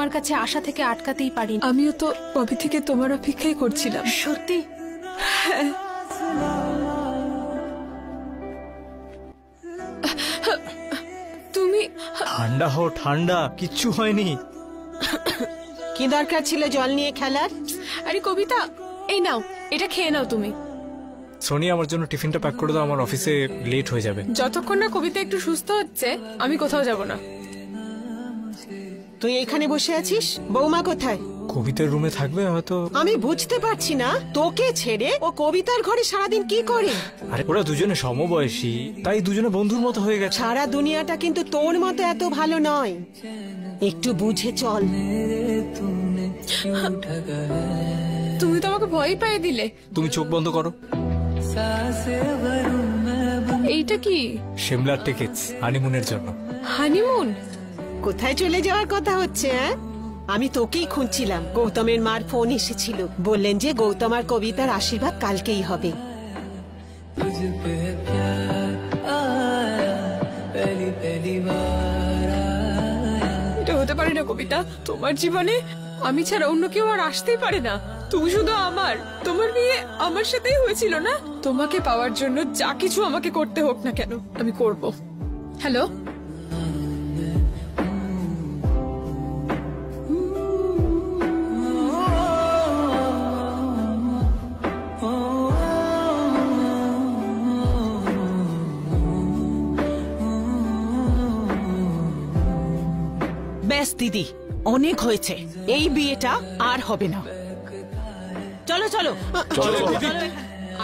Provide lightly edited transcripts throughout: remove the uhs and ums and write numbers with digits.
তোমার কাছে আশা থেকে আটকাতেই পারি। আমিও তো কবে থেকে তোমার অপেক্ষাই করছিলাম। সত্যি? তুমি ঠান্ডা হও, ঠান্ডা, কিচ্ছু হয়নি। কি দরকার ছিল জল নিয়ে খেলার? আরে কবিতা, এই নাও, এটা খেয়ে নাও তুমি। সোনি, আমার জন্য টিফিনটা প্যাক করে দাও, আমার অফিসে লেট হয়ে যাবে। যতক্ষণ না কবিতা একটু সুস্থ হচ্ছে আমি কোথাও যাব না। তুই এখানে বসে আছিস, বৌমা কোথায়? কবিতার রুমে থাকবে হয়তো। আমি বুঝতে পারছি না, তোকে ছেড়ে ও কবিতার ঘরে সারাদিন কি করে? আরে ওরা দুজনে সমবয়সী, তাই দুজনে বন্ধুর মতো হয়ে গেছে। সারা দুনিয়াটা কিন্তু তোর মতো এত ভালো নয়, একটু বুঝে চল। তুমি তো আমাকে ভয় পেয়ে দিলে। তুমি চোখ বন্ধ করো। এইটা কি? শিমলার টিকিটস হানিমুনের জন্য। হানিমুন? কোথায় চলে যাওয়ার কথা হচ্ছে? আমি তোকেই খুঁজছিলাম। গৌতমের মার ফোন এসেছিল, বললেন যে গৌতম আর কবিতার আশীর্বাদ কালকেই হবে। এটা হতে পারে না কবিতা, তোমার জীবনে আমি ছাড়া অন্য কেউ আর আসতেই পারে না। তুমি শুধু আমার, তোমার বিয়ে আমার সাথেই হয়েছিল না? তোমাকে পাওয়ার জন্য যা কিছু আমাকে করতে হোক না কেন আমি করব। হ্যালো, ব্যাস দিদি, অনেক হয়েছে, এই বিয়েটা আর হবে না। চলো চলো চলো।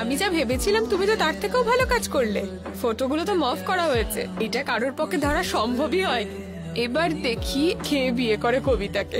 আমি যা ভেবেছিলাম তুমি তো তার থেকেও ভালো কাজ করলে। ফটোগুলো তো মফ করা হয়েছে, এটা কারোর পক্ষে ধরা সম্ভবই হয়। এবার দেখি কে বিয়ে করে কবিতাকে।